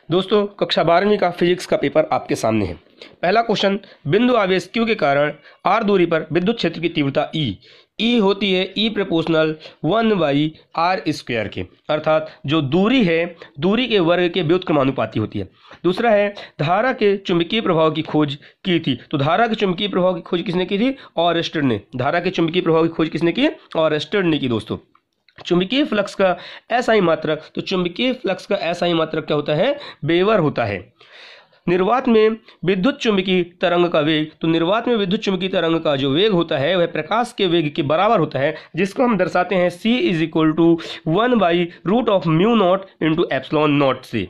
दोस्तों कक्षा 12वीं का फिजिक्स का पेपर आपके सामने है। पहला क्वेश्चन, बिंदु आवेश Q के कारण r दूरी पर विद्युत क्षेत्र की तीव्रता E होती है E प्रोपोर्शनल 1/r² के, अर्थात जो दूरी है दूरी के वर्ग के व्युत्क्रमानुपाती होती है। दूसरा है, धारा के चुंबकीय प्रभाव की खोज की थी। तो धारा के चुंबकीय प्रभाव की खोज किसने की थी? ऑरेस्टेड ने। धारा के चुंबकीय प्रभाव की खोज किसने की? ऑरेस्टेड ने की। दोस्तों चुंबकीय फ्लक्स का एसआई मात्रक, तो चुंबकीय फ्लक्स का एसआई मात्रक क्या होता है? वेबर होता है। निर्वात में विद्युत चुंबकीय तरंग का वेग, तो निर्वात में विद्युत चुंबकीय तरंग का जो वेग होता है वह प्रकाश के वेग के बराबर होता है, जिसको हम दर्शाते हैं c = 1/√μ0 × ε0 से।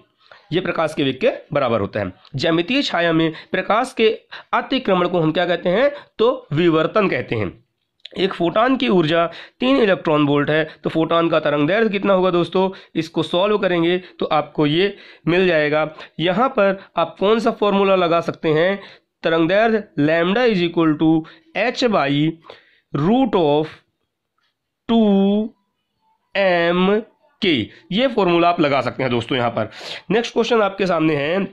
ये प्रकाश के वेग के बराबर होता है। ज्यामितीय छाया में प्रकाश के अतिक्रमण को हम क्या कहते हैं? तो विवर्तन कहते हैं। एक फोटॉन की ऊर्जा 3 इलेक्ट्रॉन वोल्ट है, तो फोटॉन का तरंगदैर्घ्य कितना होगा दोस्तों? इसको सॉल्व करेंगे तो आपको ये मिल जाएगा। यहाँ पर आप कौन सा फॉर्मूला लगा सकते हैं? तरंगदैर्घ्य लैम्डा = h/√2m/k, ये फॉर्मूला आप लगा सकते हैं दोस्तों। यहाँ पर नेक्स्ट क्वेश्चन आपके सामने है,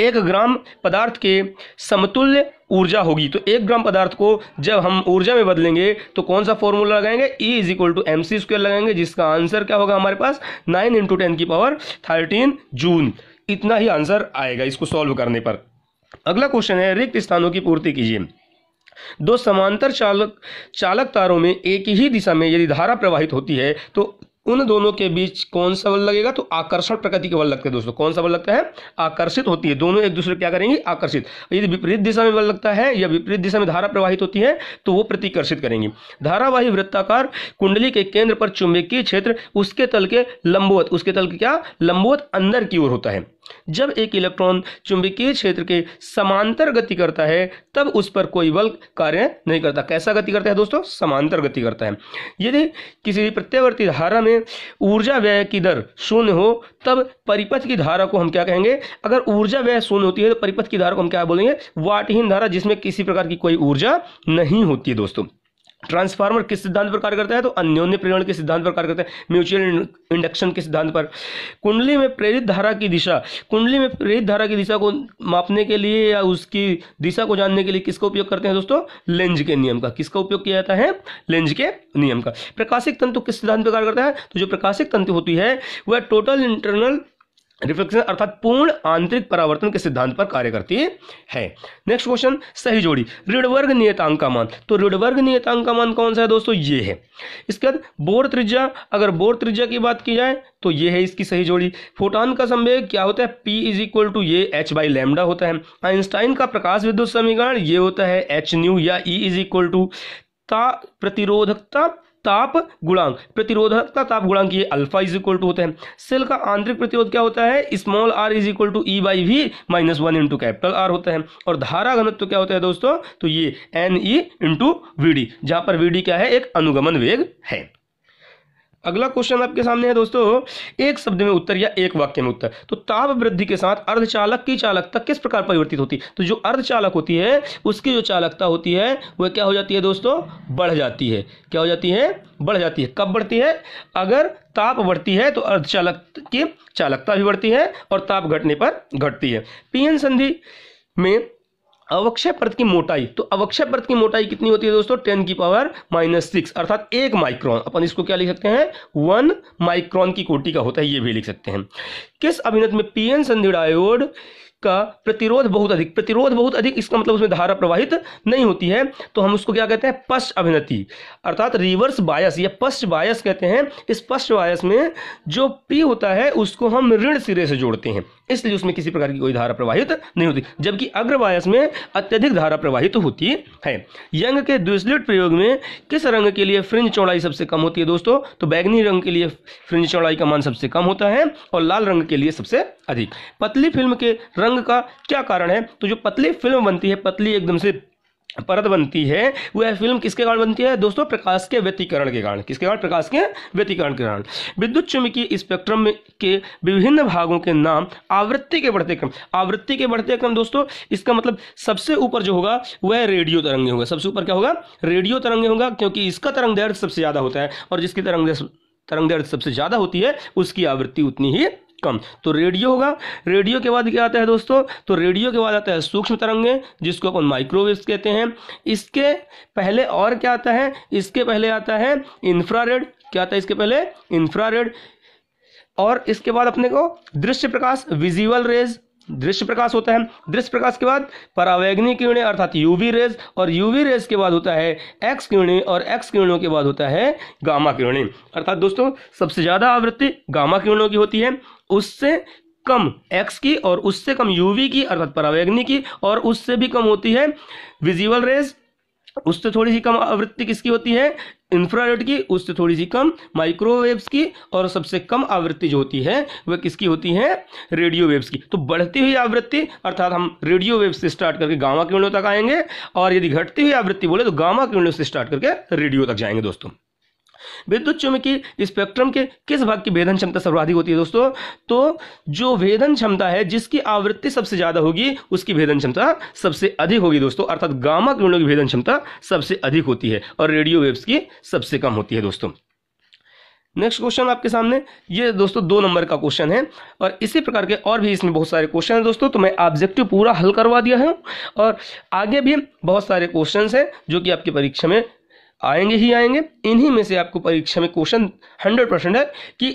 1 ग्राम पदार्थ के समतुल्य ऊर्जा होगी। तो 1 ग्राम पदार्थ को जब हम ऊर्जा में बदलेंगे तो कौन सा फॉर्मूला लगाएंगे? E = mc² लगाएंगे, जिसका आंसर क्या होगा हमारे पास? 9 × 10⁻13 जूल। इतना ही आंसर आएगा इसको सॉल्व करने पर। अगला क्वेश्चन है, रिक्त स्थानों की पूर्ति कीजिए। 2 समांतर चालक तारों में एक ही दिशा में यदि धारा प्रवाहित होती है तो उन दोनों के बीच कौन सा बल लगेगा? तो आकर्षण प्रकृति के बल लगते हैं दोस्तों। कौन सा बल लगता है? आकर्षित होती है, दोनों एक दूसरे क्या करेंगी? आकर्षित। यदि विपरीत दिशा में बल लगता है या विपरीत दिशा में धारा प्रवाहित होती है तो वो प्रतिकर्षित करेंगी। धारावाही वृत्ताकार कुंडली के केंद्र पर चुंबकीय क्षेत्र उसके तल के लंबवत, उसके तल के क्या? लंबवत अंदर की ओर होता है। जब एक इलेक्ट्रॉन चुंबकीय क्षेत्र के समांतर गति करता है तब उस पर कोई बल कार्य नहीं करता। कैसा गति करता है दोस्तों? समांतर गति करता है। यदि किसी प्रत्यावर्ती धारा में ऊर्जा व्यय की दर 0 हो तब परिपथ की धारा को हम क्या कहेंगे? अगर ऊर्जा व्यय 0 होती है तो परिपथ की धारा को हम क्या बोलेंगे? वाटहीन धारा, जिसमें किसी प्रकार की कोई ऊर्जा नहीं होती है दोस्तों। ट्रांसफार्मर किस सिद्धांत पर कार्य करता है? तो अन्योन्य प्रेरण के सिद्धांत पर कार्य करता है, म्यूचुअल इंडक्शन के सिद्धांत पर। कुंडली में प्रेरित धारा की दिशा, कुंडली में प्रेरित धारा की दिशा को मापने के लिए या उसकी दिशा को जानने के लिए किसका उपयोग करते हैं दोस्तों? लेंज के नियम का। किसका उपयोग किया जाता है? लेंज के नियम का। प्रकाशिक तंतु किस सिद्धांत पर कार्य करता है? तो जो प्रकाशिक तंतु होती है वह टोटल इंटरनल रिफ्लेक्शन अर्थात पूर्ण आंतरिक परावर्तन के सिद्धांत पर कार्य करती है। नेक्स्ट क्वेश्चन, सही जोड़ी ऋण वर्ग नियतांक का मान। तो ऋण वर्ग नियतांक का मान कौन सा है दोस्तों? ये है। इसके बाद बोर त्रिज्या, अगर बोर त्रिज्या की बात की जाए तो ये है इसकी सही जोड़ी। फोटॉन का संवेग क्या होता है? P = ये h/λ होता है। आइंस्टाइन का प्रकाश विद्युत समीकरण ये होता है hν या E = प्रतिरोधकता ताप गुणांक, प्रतिरोधकता ताप गुणांक ये अल्फा = होता है। सेल का आंतरिक प्रतिरोध क्या होता है? Small r = E/v - 1 × capital R होता है। और धारा घनत्व क्या होता है दोस्तों? तो ये Ne × Vd, जहां पर Vd क्या है? एक अनुगमन वेग है। अगला क्वेश्चन आपके सामने है दोस्तों, एक शब्द में उत्तर या एक वाक्य में उत्तर। तो ताप वृद्धि के साथ अर्धचालक की चालकता किस प्रकार परिवर्तित होती है? तो जो अर्धचालक होती है उसकी जो चालकता होती है वह क्या हो जाती है दोस्तों? बढ़ जाती है। क्या हो जाती है? बढ़ जाती है। कब बढ़ती है? अगर ताप बढ़ती है तो अर्धचालक की चालकता भी बढ़ती है और ताप घटने पर घटती है। पीएन संधि में अवक्षय परत की मोटाई, तो अवक्षय परत की मोटाई कितनी होती है दोस्तों? 10⁻⁻6 अर्थात 1 माइक्रोन। अपन इसको क्या लिख सकते हैं? 1 माइक्रोन की कोटि का होता है, ये भी लिख सकते हैं। किस अभिनत में पीएन संधि डायोड का प्रतिरोध बहुत अधिक, प्रतिरोध बहुत अधिक इसका मतलब उसमें धारा प्रवाहित नहीं होती है, तो हम उसको क्या कहते हैं? पश्च अभिनति अर्थात रिवर्स बायस या पश्च बायस कहते हैं। इस पश्च बायस में जो P होता है उसको हम ऋण सिरे से जोड़ते हैं, इसलिए उसमें किसी प्रकार की कोई धारा प्रवाहित नहीं होती, जबकि अग्र बायस में अत्यधिक धारा प्रवाहित होती है। यंग के द्विस्लिट प्रयोग में किस रंग के लिए फ्रिंज चौड़ाई सबसे कम होती है दोस्तों? तो बैगनी रंग के लिए फ्रिंज चौड़ाई का मान सबसे कम होता है और लाल रंग के लिए सबसे अधिक। पतली फिल्म के रंग का क्या कारण है? तो जो पतली फिल्म बनती है, पतली एकदम से परत बनती है, वह फिल्म किसके कारण बनती है दोस्तों? प्रकाश के व्यतिकरण के कारण। किसके कारण? प्रकाश के व्यतिकरण के कारण। विद्युत चुंबकीय स्पेक्ट्रम में के विभिन्न भागों के नाम आवृत्ति के बढ़ते क्रम। आवृत्ति के बढ़ते क्रम दोस्तों, इसका मतलब सबसे ऊपर जो होगा वह रेडियो तरंगे होगा। सबसे ऊपर क्या होगा? रेडियो तरंगे होगा, क्योंकि इसका तरंगदैर्घ्य सबसे ज्यादा होता है और जिसकी तरंगदैर्घ्य सबसे ज्यादा होती है उसकी आवृत्ति उतनी ही कम। तो रेडियो होगा। रेडियो के बाद क्या आता है दोस्तों? तो रेडियो के बाद आता है सूक्ष्म तरंगें, जिसको अपन माइक्रोवेव्स कहते हैं। इसके पहले और क्या आता है? इसके पहले आता है इंफ्रारेड। क्या आता है इसके पहले? इंफ्रारेड। और इसके बाद अपने को दृश्य प्रकाश, विजुअल रेज, दृश्य प्रकाश होता है। दृश्य प्रकाश के बाद परावैंगनी किरणें अर्थात यूवी रेज, और यूवी रेज के बाद होता है एक्स किरणें, और एक्स किरणों के बाद होता है गामा किरणें। अर्थात दोस्तों सबसे ज़्यादा आवृत्ति गामा किरणों की होती है, उससे कम एक्स की, और उससे कम यूवी की अर्थात परावैंगनी की, और उससे भी कम होती है विजुअल रेज। उससे थोड़ी सी कम आवृत्ति किसकी होती है? इंफ्रारेड की। उससे थोड़ी सी कम माइक्रोवेव्स की, और सबसे कम आवृत्ति जो होती है वह किसकी होती है? रेडियो वेव्स की। तो बढ़ती हुई आवृत्ति अर्थात हम रेडियो वेव्स से स्टार्ट करके गामा किरणों तक आएंगे, और यदि घटती हुई आवृत्ति बोले तो गामा किरणों से स्टार्ट करके रेडियो तक जाएंगे दोस्तों। विद्युत चुम्बकीय स्पेक्ट्रम के किस भाग की भेदन क्षमता सर्वाधिक होती है दोस्तों? तो जो भेदन क्षमता है, जिसकी आवृत्ति सबसे ज्यादा होगी उसकी भेदन क्षमता सबसे अधिक होगी दोस्तों। अर्थात गामा किरणों की भेदन क्षमता सबसे अधिक होती है, और रेडियो वेव्स की सबसे कम होती है दोस्तों। नेक्स्ट क्वेश्चन आपके सामने, ये दोस्तों 2 नंबर का क्वेश्चन है, और इसी प्रकार के और भी इसमें बहुत सारे क्वेश्चन हैं दोस्तों। तो मैं ऑब्जेक्टिव पूरा हल करवा दिया है, और आगे भी बहुत सारे क्वेश्चंस हैं जो कि आपकी परीक्षा में आएंगे ही आएंगे। इन्हीं में से आपको परीक्षा में क्वेश्चन 100% है कि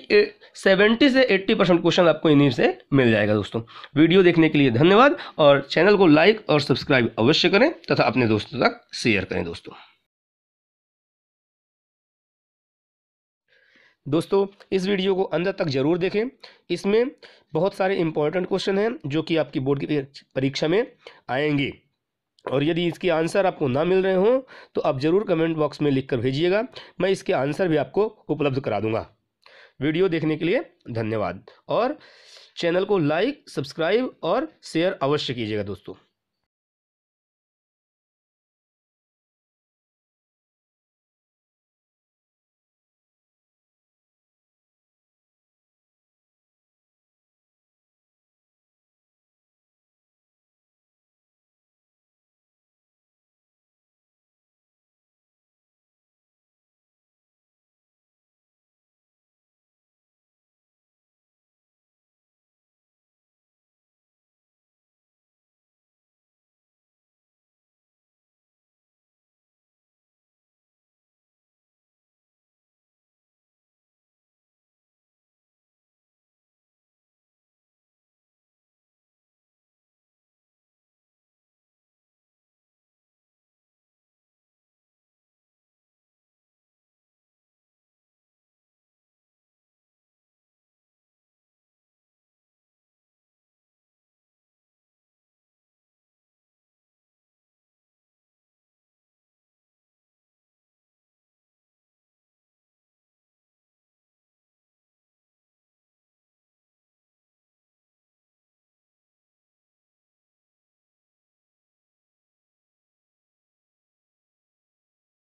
70 से 80% क्वेश्चन आपको इन्हीं से मिल जाएगा दोस्तों। वीडियो देखने के लिए धन्यवाद, और चैनल को लाइक और सब्सक्राइब अवश्य करें तथा अपने दोस्तों तक शेयर करें दोस्तों। दोस्तों इस वीडियो को अंत तक जरूर देखें, इसमें बहुत सारे इंपॉर्टेंट क्वेश्चन हैं जो कि आपकी बोर्ड की परीक्षा में आएंगे, और यदि इसके आंसर आपको ना मिल रहे हों तो आप ज़रूर कमेंट बॉक्स में लिखकर भेजिएगा, मैं इसके आंसर भी आपको उपलब्ध करा दूंगा। वीडियो देखने के लिए धन्यवाद, और चैनल को लाइक, सब्सक्राइब और शेयर अवश्य कीजिएगा दोस्तों।